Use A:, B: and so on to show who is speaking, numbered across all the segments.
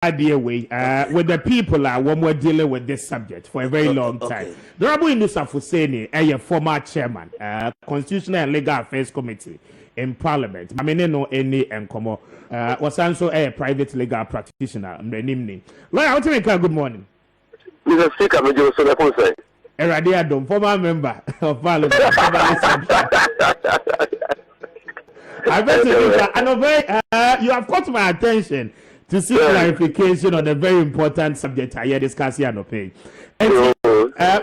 A: idea way with the people when we're dealing with this subject for a very long time. The Honorable Inusah Fuseini, a former chairman, Constitutional and Legal Affairs Committee in Parliament. I mean, no any encomo was also a private legal practitioner. Lawyer, good morning.
B: Mr. Speaker, I'm just going to say.
A: Eradia Dom, former member of Parliament. I bet you have caught my attention to seek clarification on a very important subject I am discussing on the page.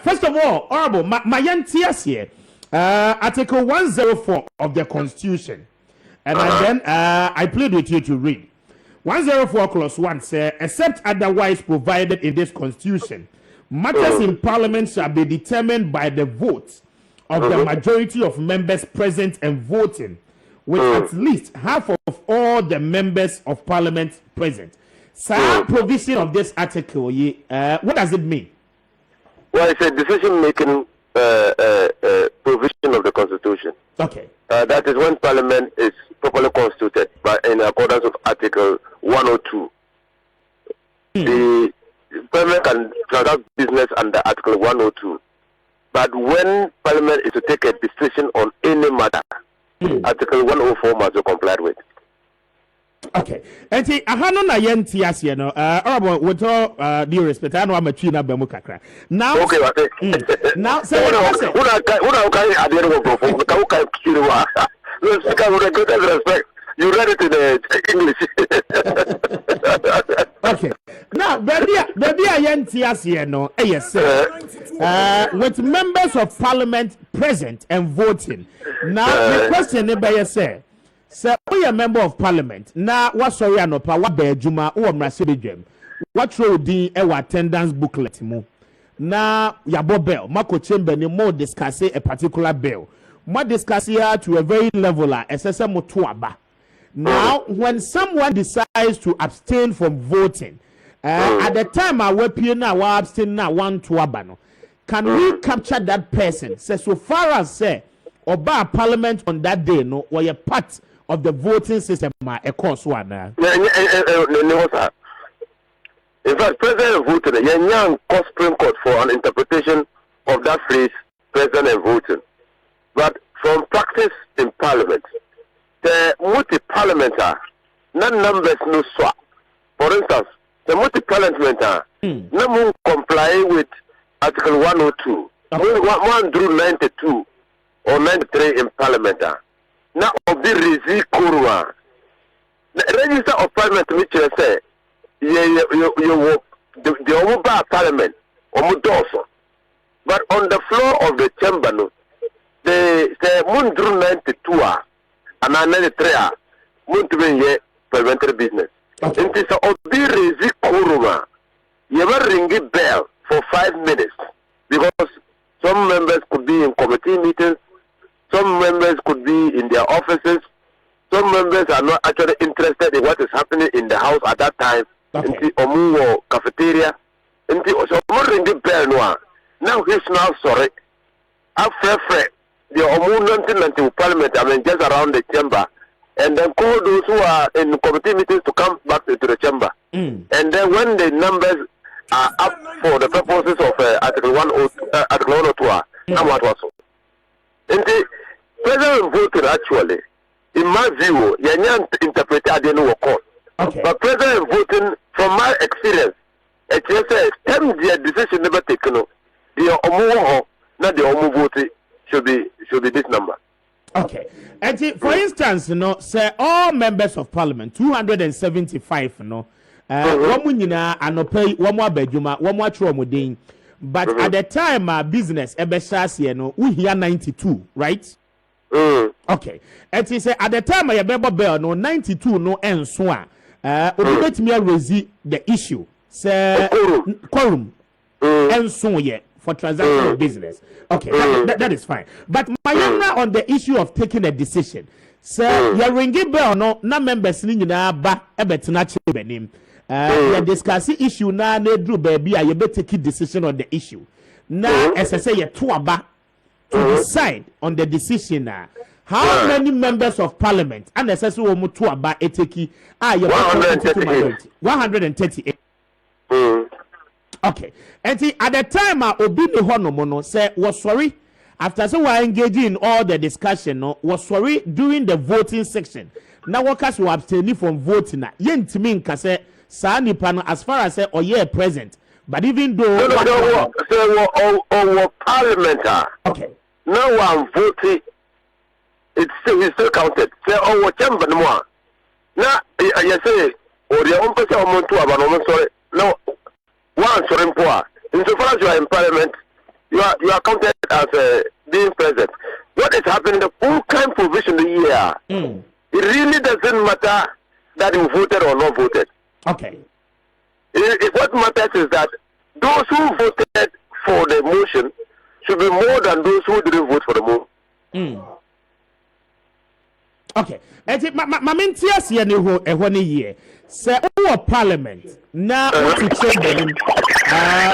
A: First of all, Honorable, my young tears here, Article 104 of the Constitution, and then I plead with you to read. 104 clause 1 says, except otherwise provided in this Constitution, matters in Parliament shall be determined by the vote of the majority of members present and voting, with at least half of all the members of Parliament present. Some provision of this article, what does it mean?
B: Well, it's a decision-making provision of the Constitution.
A: Okay.
B: That is when Parliament is properly constituted, but in accordance with Article 102. The Parliament can conduct business under Article 102. But when Parliament is to take a decision on any matter, Article 104 must be complied with.
A: Okay. And see, I don't know yentias, you know. With all due respect, I know I'm a China Bemukakra. Now,
B: okay,
A: now,
B: say what you read it in English.
A: Okay. Now, baby, I yentias, you know. Yes, sir. With members of Parliament present and voting. Now, the question is, sir. Sir, we are a member of Parliament. Now, what sorry and what Bejuma or Mrasidjem? What road the attendance booklet? Now, Yabo Bell, Marco Chamber, ni more discuss a particular bill. More discuss here to a very level, SSM Tuaba. Now, when someone decides to abstain from voting, at the time I will appear now, abstain now, one Tuabano. Can we capture that person? So far as say, Oba Parliament on that day, no, or a part of the voting system, a course one.
B: No, sir. In fact, President voted a young court Supreme Court for an interpretation of that phrase, President and voting. But from practice in Parliament, the multi-parliamentar, non-numbers no swap. For instance, the multi-parliamentar, no comply with Article 102, 1 through 92 or 93 in Parliamentar. Now, of the Rizi Kurwa, the Register of Parliament, which you say, the Omuba Parliament, Omudoso. But on the floor of the chamber, no, the Mundru 92 and 93 Mundru parliamentary business. It is of the Rizi Kurwa. You ever ring a bell for 5 minutes because some members could be in committee meetings. Some members could be in their offices. Some members are not actually interested in what is happening in the house at that time. In the Omu cafeteria. In the bell now he's now sorry. After the Omu 1990 Parliament, I mean just around the chamber, and then call those who are in committee meetings to come back into the chamber. And then when the numbers are up for the purposes of Article 102, and what was so. And the President voted actually, in my view, you can't interpret the court. But President voting, from my experience, it just says, the decision never taken. The Omu, not the Omu voting, should be this number.
A: Okay. And for instance, you know, say all members of Parliament, 275, you know, but at the time business we hear 92, right? Okay. And he said at the time I bell no 92 no and so let me raise the issue. Say quorum and so for transactional business. Okay, that is fine. But my on the issue of taking a decision. Sir, you ring a bell no members ba ebetina benim. We discuss the issue now. Drew baby, I better take a decision on the issue. Now, as I say, to decide on the decision. How many members of parliament and the session will to about eteki? 138. Okay. And at the time, Obi Honomono said was sorry after so we're engaging in all the discussion. No, was sorry during the voting section. Now workers were abstaining from voting. Yen to me, Kase Sani Pano as far as say or present. But even though
B: parliament.
A: Okay.
B: No one voted. It's still counted. Say what chamber no more. Now you say or the own person sorry. No one sorry poor. Insofar as you are in parliament, you are counted as being present. What is happening? The full time provision the year. It really doesn't matter that you voted or not voted.
A: Okay.
B: What matters is that those who voted for the motion should be more than those who didn't vote for the motion.
A: Okay. My main tears here a 1 year. Say our parliament now to chamber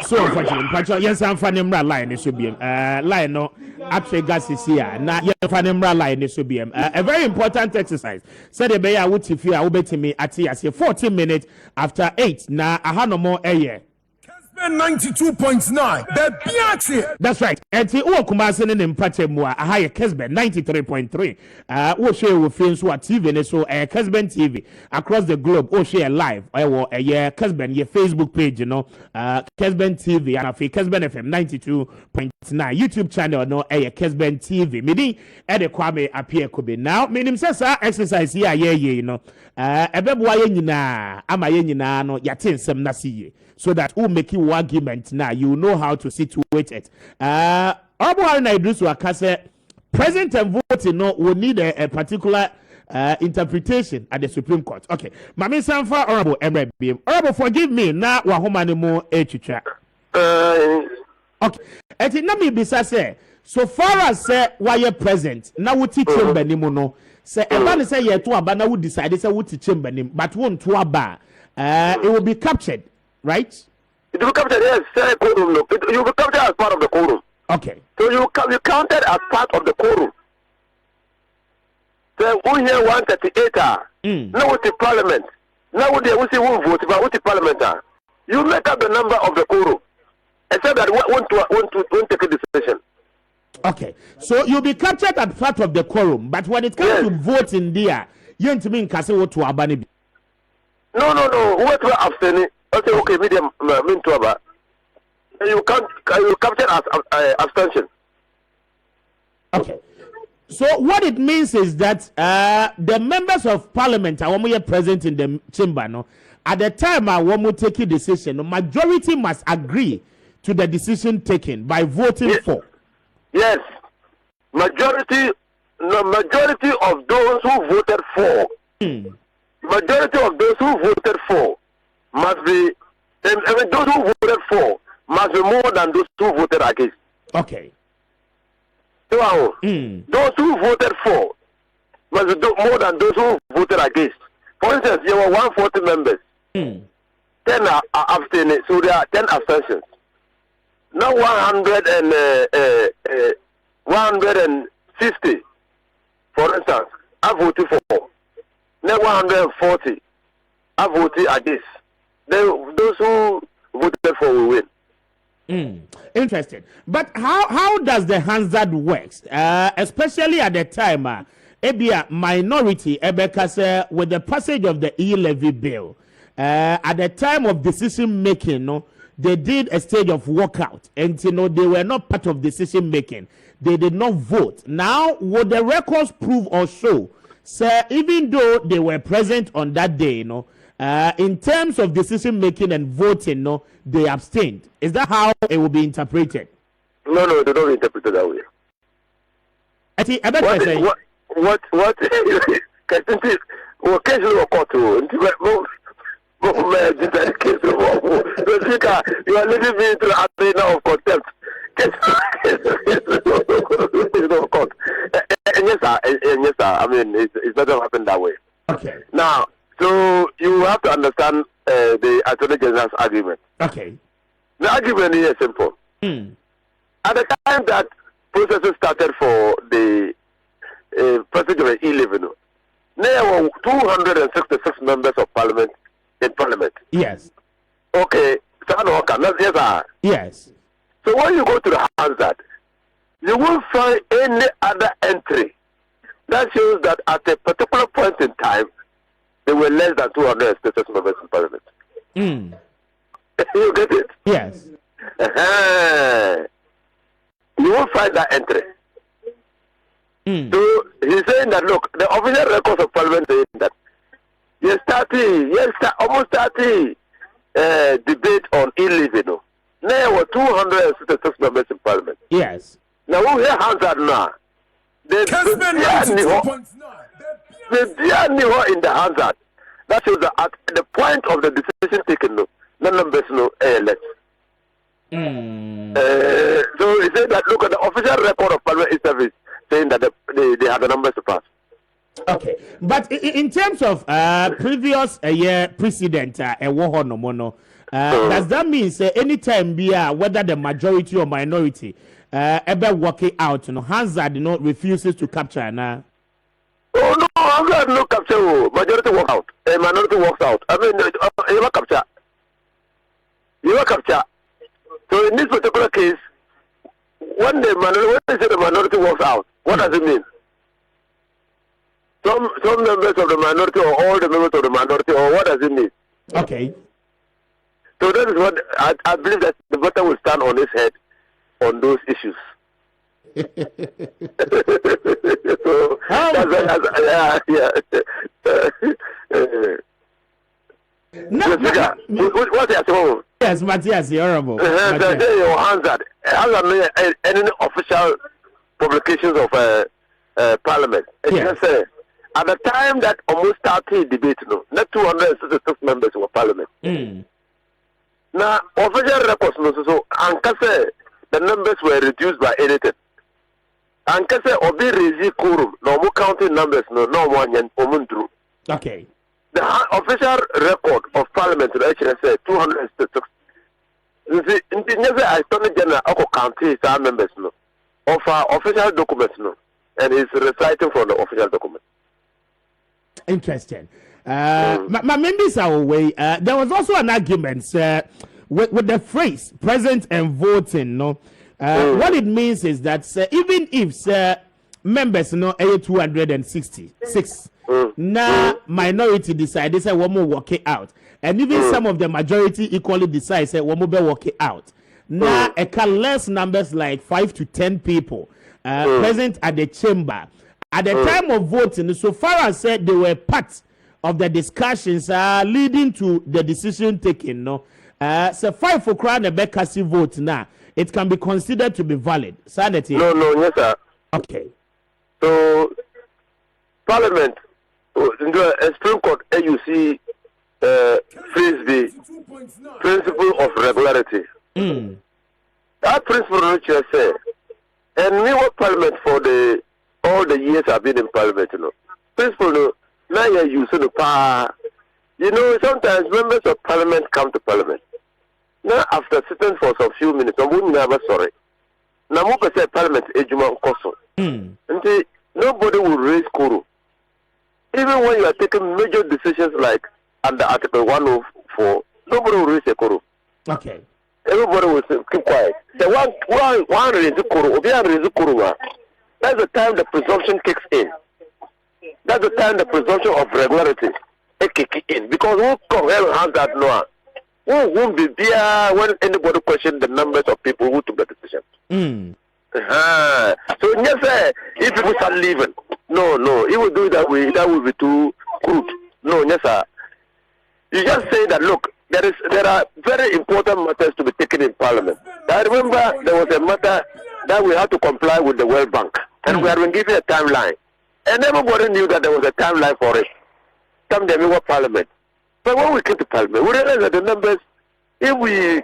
A: so unfortunately yes I'm finding line should be line no actually gas is here now yes finding line should be a very important exercise said the bear would if you are betting me at 14 minutes after 8 now I have no more a year
C: 92.9 the Piazzi.
A: That's right. And the Kumasi in Patemua, a higher Kessben 93.3. We'll share with friends who are TV, so a Kessben TV across the globe, or share live, or a year Kessben, your Facebook page, you know, Kessben TV, and a Kessben FM 92.9 YouTube channel, no, a Kessben TV. Meaning, Eddie Kwame appear could be now. Meaning, says, exercise here, you know, a baby, na, ama yenina, no, yatin sem nasi. So that will make you argument now. You know how to situate it. Present and voting no will need a particular interpretation at the Supreme Court. Okay. Mami Sanfa Honorable Emre BM. Honorable, forgive me now wahomani mo echicha. Okay. And it not me bisa say so far as say why you present now we teach chamber ni mo no. Say everybody say ye to aba now we decide say we teach chamber ni but won't to aba it will be captured. Right?
B: It will be captured, yes, quorum. You will be captured as part of the quorum.
A: Okay.
B: So you counted as part of the quorum. So we here 138 now with the parliament. Now we see who vote, but with the parliament you make up the number of the quorum. Except that want to take a decision.
A: Okay. So you'll be captured as part of the quorum, but when it comes to voting there, you ain't mean Kase to Abani.
B: No. What were abstaining? Okay, medium mean to about. You capture as abstention.
A: Okay. So what it means is that the members of parliament are when present in the chamber, no, at the time when we take a decision, the majority must agree to the decision taken by voting for.
B: Yes. Majority of those who voted for. Majority of those who voted for must be, those who voted for must be more than those who voted against.
A: Okay.
B: So, those who voted for must be more than those who voted against. For instance, there were 140 members. 10 are abstaining, so there are 10 abstentions. Now 160, for instance, I voted for. Now 140 are voted against. Then those who voted for will win.
A: Interesting. But how does the Hansard works? Especially at the time, a minority with the passage of the e-levy bill, at the time of decision making, no, they did a stage of walkout, and they were not part of decision making. They did not vote. Now, would the records prove or show? So even though they were present on that day, in terms of decision making and voting, they abstained. Is that how it will be interpreted?
B: No, they don't interpret it that way. Occasionally court you are leading me into the arena of contempt. Yes, sir. I mean, it doesn't happen that way.
A: Okay.
B: Now, so you have to understand the Attorney General's argument.
A: Okay.
B: The argument is simple. At the time that processes started for the percentage of E11. There were 266 members of parliament in parliament.
A: Yes.
B: Okay.
A: Yes.
B: So when you go to the Hansard, you won't find any other entry that shows that at a particular point in time, there were less than 266 members in parliament. You get it?
A: Yes.
B: You won't find that entry. So he's saying that, look, the official records of parliament saying that almost 30 debate on e-living. There were 266 members in parliament.
A: Yes.
B: Now we hear Hansard now. The in the Hansard. That shows that at the point of the decision taken, no numbers no ALS. So he said that, look at the official record of parliament service saying that they have the numbers to pass.
A: Okay, but in terms of previous year precedent, does that mean anytime whether the majority or minority ever working out, Hansard refuses to capture now?
B: Oh no, Hansard no capture. Majority works out. A minority works out. I mean, you will capture. You will capture. So in this particular case, when they say the minority works out, what does it mean? Some members of the minority or all the members of the minority, or what does it mean?
A: Okay.
B: So that is what I believe that the voter will stand on his head on those issues. So what's your home?
A: Yes, Matthias, you're honorable.
B: Any official publications of Parliament.
A: Yes.
B: At the time that almost 30 debates, not 266 members of Parliament. Now, official records, so the numbers were reduced by anything. And obi rezi quorum, no more counting numbers, no one yan omundru.
A: Okay.
B: The official record of Parliament, the HNSA, 266. You see, in the I started general county members, of our official documents, and he's reciting from the official document.
A: Interesting. My members are away. There was also an argument with the phrase present and voting. What it means is that even if members 266 now minority decide they say one more work it out, and even some of the majority equally decide say one more work it out. Now a less numbers like 5 to 10 people present at the chamber at the time of voting, so far as said they were part of the discussions leading to the decision taken. So 5 for crown a Bekasi vote now, it can be considered to be valid. Sanity.
B: No, yes, sir.
A: Okay.
B: So Parliament, in the Supreme Court, AUC Frisbee principle of regularity. That principle which you say, and we work Parliament for all the years I've been in Parliament, Principle, now you're using the power. Sometimes members of Parliament come to Parliament. Now, after sitting for some few minutes, I wouldn't never sorry. Now, more say Parliament, Ejuma Koso. Nobody will raise Kuru. Even when you are taking major decisions like under Article 104, nobody will raise a Kuru.
A: Okay.
B: Everybody will keep quiet. The one raise a Kuru, that's the time the presumption kicks in. That's the time the presumption of regularity kicks in. Because who come here and has that no? Who won't be there when anybody question the numbers of people who took the decision? So yes, if people start leaving, no, he will do it that way. That will be too crude. No, yes, sir. You just say that look, there are very important matters to be taken in Parliament. I remember there was a matter that we had to comply with the World Bank, and we had been given a timeline, and everybody knew that there was a timeline for it. Come there, we were Parliament. But when we came to Parliament, we realized that the numbers, if we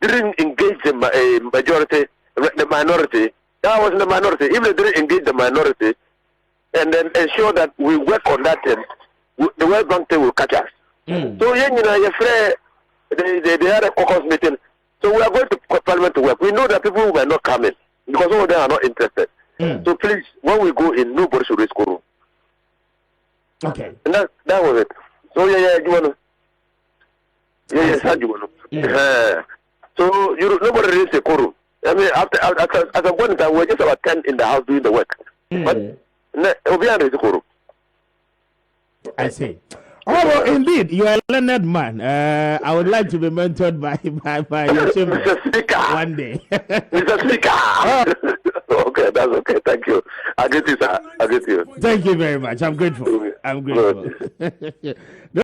B: didn't engage the minority, that was the minority. If they didn't engage the minority, and then ensure that we work on that thing, the World Bank thing will catch us. So, they had a caucus meeting. So we are going to Parliament to work. We know that people were not coming because some of them are not interested. So please, when we go in, nobody should raise quorum.
A: Okay.
B: And that was it. So you wanna. Yes, you wanna. So nobody raised a quorum. I mean, after at a point in time, we're just about 10 in the house doing the work. But we are raised a quorum.
A: I see. Oh, well, indeed, you are a learned man. I would like to be mentored by your chamber
B: Mr. Speaker.
A: one day.
B: Mr. Speaker. Okay, that's okay. Thank you. I get you, sir. I get you.
A: Thank you very much. I'm grateful. I'm grateful.